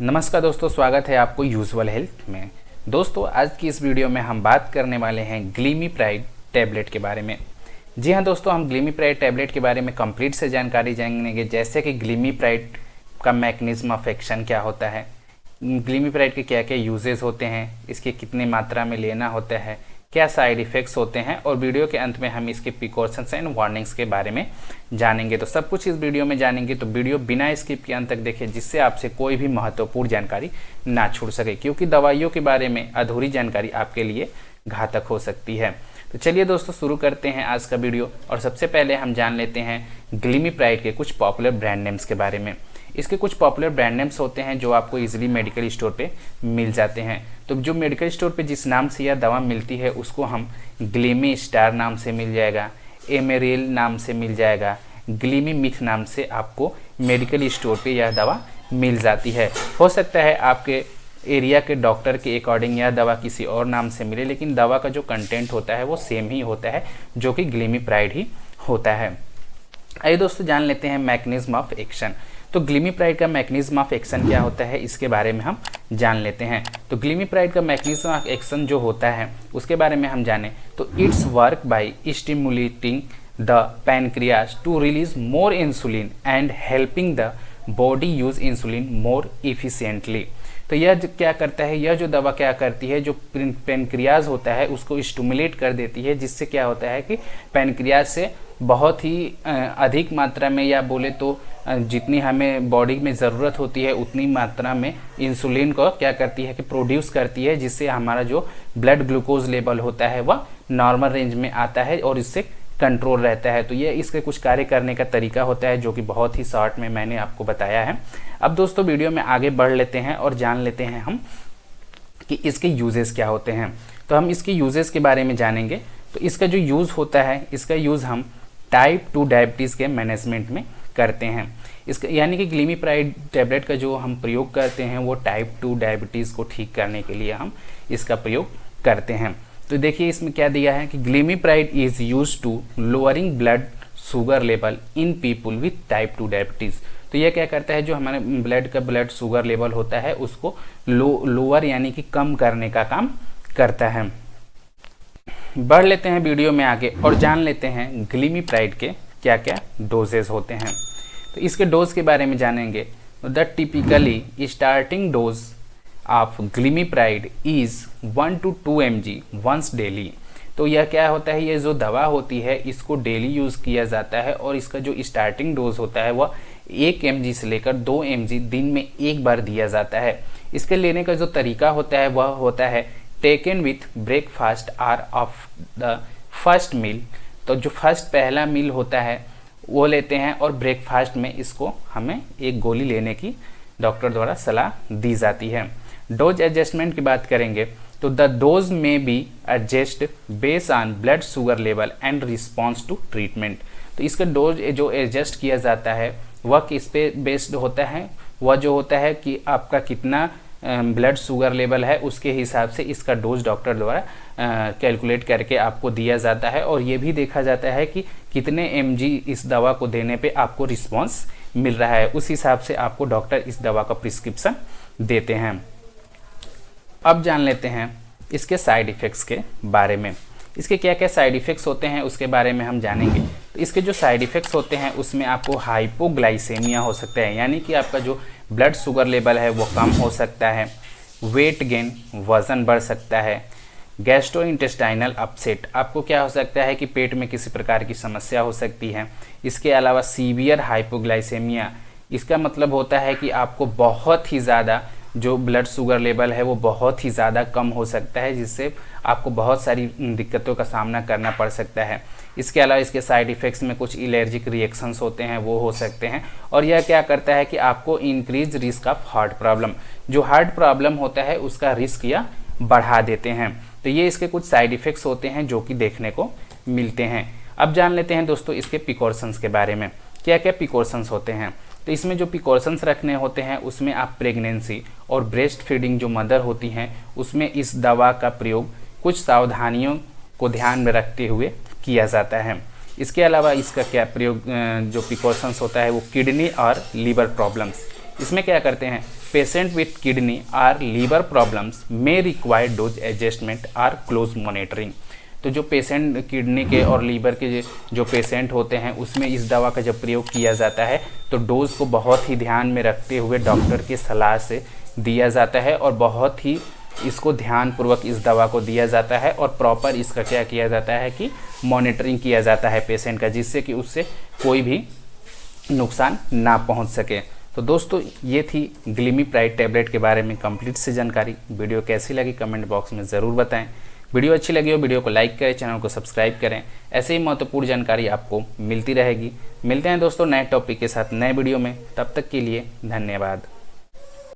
नमस्कार दोस्तों, स्वागत है आपको यूजुअल हेल्थ में। दोस्तों, आज की इस वीडियो में हम बात करने वाले हैं ग्लिमिप्राइड टैबलेट के बारे में। जी हाँ दोस्तों, हम ग्लिमिप्राइड टैबलेट के बारे में कंप्लीट से जानकारी जानेंगे, जैसे कि ग्लिमिप्राइड का मैकेनिज्म ऑफ एक्शन क्या होता है, ग्लिमिप्राइड के क्या क्या यूजेस होते हैं, इसके कितनी मात्रा में लेना होता है, क्या साइड इफ़ेक्ट्स होते हैं, और वीडियो के अंत में हम इसके प्रिकॉशंस एंड वार्निंग्स के बारे में जानेंगे। तो सब कुछ इस वीडियो में जानेंगे, तो वीडियो बिना स्किप के अंत तक देखें, जिससे आपसे कोई भी महत्वपूर्ण जानकारी ना छूट सके, क्योंकि दवाइयों के बारे में अधूरी जानकारी आपके लिए घातक हो सकती है। तो चलिए दोस्तों, शुरू करते हैं आज का वीडियो। और सबसे पहले हम जान लेते हैं ग्लिमिप्राइड के कुछ पॉपुलर ब्रांड नेम्स के बारे में। इसके कुछ पॉपुलर ब्रांड नेम्स होते हैं जो आपको इजीली मेडिकल स्टोर पे मिल जाते हैं। तो जो मेडिकल स्टोर पे जिस नाम से यह दवा मिलती है उसको हम ग्लिमी स्टार नाम से मिल जाएगा, एमेरिल नाम से मिल जाएगा, ग्लिमी मिथ नाम से आपको मेडिकल स्टोर पे यह दवा मिल जाती है। हो सकता है आपके एरिया के डॉक्टर के अकॉर्डिंग यह दवा किसी और नाम से मिले, लेकिन दवा का जो कंटेंट होता है वो सेम ही होता है, जो कि ग्लिमिप्राइड ही होता है। आइए दोस्तों, जान लेते हैं मैकेनिज्म ऑफ एक्शन। तो ग्लिमिप्राइड का मैकेनिज्म ऑफ एक्शन क्या होता है, इसके बारे में हम जान लेते हैं। तो ग्लिमिप्राइड का मैकेनिज्म ऑफ एक्शन जो होता है उसके बारे में हम जाने तो it's work by stimulating the pancreas to release more insulin and helping the body use insulin more efficiently. तो यह क्या करता है, यह जो दवा क्या करती है, जो पैनक्रियाज होता है उसको स्टिमुलेट कर देती है, जिससे क्या होता है कि पैनक्रियाज से बहुत ही अधिक मात्रा में, या बोले तो जितनी हमें बॉडी में ज़रूरत होती है उतनी मात्रा में इंसुलिन को क्या करती है कि प्रोड्यूस करती है, जिससे हमारा जो ब्लड ग्लूकोज लेवल होता है वह नॉर्मल रेंज में आता है और इससे कंट्रोल रहता है। तो ये इसके कुछ कार्य करने का तरीका होता है, जो कि बहुत ही शॉर्ट में मैंने आपको बताया है। अब दोस्तों, वीडियो में आगे बढ़ लेते हैं और जान लेते हैं हम कि इसके यूजेस क्या होते हैं। तो हम इसके यूजेस के बारे में जानेंगे। तो इसका जो यूज़ होता है, इसका यूज़ हम टाइप 2 डायबिटीज़ के मैनेजमेंट में करते हैं। इसका यानी कि ग्लिमिप्राइड टैबलेट का जो हम प्रयोग करते हैं वो टाइप 2 डायबिटीज़ को ठीक करने के लिए हम इसका प्रयोग करते हैं। तो देखिए इसमें क्या दिया है कि glimepiride is use to lowering blood sugar level in people with type 2 diabetes. तो यह क्या करता है, जो हमारे ब्लड शुगर लेवल होता है उसको लोअर यानी कि कम करने का काम करता है। बढ़ लेते हैं वीडियो में आगे और जान लेते हैं ग्लिमिप्राइड के क्या क्या डोजेज होते हैं। तो इसके डोज के बारे में जानेंगे। The typically starting dose of glimepiride is 1 to 2 mg once daily. तो यह क्या होता है, ये जो दवा होती है इसको डेली यूज़ किया जाता है, और इसका जो स्टार्टिंग डोज होता है वह 1 mg से लेकर 2 mg दिन में एक बार दिया जाता है। इसके लेने का जो तरीका होता है वह होता है taken with breakfast or of the first meal. तो जो पहला मील होता है वो लेते हैं, और ब्रेकफास्ट में इसको हमें एक गोली लेने की डॉक्टर द्वारा सलाह दी जाती है। डोज एडजस्टमेंट की बात करेंगे तो the dose may be adjust based on blood sugar level and response to treatment. तो इसका डोज जो एडजस्ट किया जाता है वह किस पे बेस्ड होता है, वह जो होता है कि आपका कितना ब्लड शुगर लेवल है उसके हिसाब से इसका डोज डॉक्टर द्वारा कैलकुलेट करके आपको दिया जाता है, और ये भी देखा जाता है कि कितने mg इस दवा को देने पे आपको रिस्पांस मिल रहा है, उस हिसाब से आपको डॉक्टर इस दवा का प्रिस्क्रिप्शन देते हैं। अब जान लेते हैं इसके साइड इफ़ेक्ट्स के बारे में। इसके क्या क्या साइड इफ़ेक्ट्स होते हैं उसके बारे में हम जानेंगे। तो इसके जो साइड इफ़ेक्ट्स होते हैं उसमें आपको हाइपोग्लाइसेमिया हो सकता है, यानी कि आपका जो ब्लड शुगर लेवल है वो कम हो सकता है, वेट गेन वज़न बढ़ सकता है, गैस्ट्रोइंटेस्टाइनल अपसेट, आपको क्या हो सकता है कि पेट में किसी प्रकार की समस्या हो सकती है। इसके अलावा सीवियर हाइपोग्लाइसेमिया, इसका मतलब होता है कि आपको बहुत ही ज़्यादा जो ब्लड शुगर लेवल है वो बहुत ही ज़्यादा कम हो सकता है, जिससे आपको बहुत सारी दिक्कतों का सामना करना पड़ सकता है। इसके अलावा इसके साइड इफ़ेक्ट्स में कुछ एलर्जिक रिएक्शंस होते हैं, वो हो सकते हैं, और यह क्या करता है कि आपको increase risk of heart problem, जो हार्ट प्रॉब्लम होता है उसका रिस्क या बढ़ा देते हैं। तो ये इसके कुछ साइड इफ़ेक्ट्स होते हैं जो कि देखने को मिलते हैं। अब जान लेते हैं दोस्तों इसके प्रिकॉशंस के बारे में, क्या क्या प्रिकॉशंस होते हैं। तो इसमें जो प्रिकॉशंस रखने होते हैं उसमें आप प्रेगनेंसी और ब्रेस्ट फीडिंग जो मदर होती हैं उसमें इस दवा का प्रयोग कुछ सावधानियों को ध्यान में रखते हुए किया जाता है। इसके अलावा इसका क्या प्रयोग जो प्रिकॉशंस होता है वो किडनी और लीवर प्रॉब्लम्स, इसमें क्या करते हैं, patient with kidney or liver problems may require dose adjustment or close monitoring. तो जो पेशेंट किडनी के और लीवर के जो पेशेंट होते हैं उसमें इस दवा का जब प्रयोग किया जाता है तो डोज को बहुत ही ध्यान में रखते हुए डॉक्टर की सलाह से दिया जाता है और बहुत ही इसको ध्यानपूर्वक इस दवा को दिया जाता है और प्रॉपर इसका क्या किया जाता है कि मॉनिटरिंग किया जाता है पेशेंट का, जिससे कि उससे कोई भी नुकसान ना पहुंच सके। तो दोस्तों ये थी ग्लिमीप्राइड टैबलेट के बारे में कंप्लीट से जानकारी। वीडियो कैसी लगी कमेंट बॉक्स में ज़रूर बताएं। वीडियो अच्छी लगी हो वीडियो को लाइक करें, चैनल को सब्सक्राइब करें। ऐसे ही महत्वपूर्ण जानकारी आपको मिलती रहेगी। मिलते हैं दोस्तों नए टॉपिक के साथ नए वीडियो में, तब तक के लिए धन्यवाद।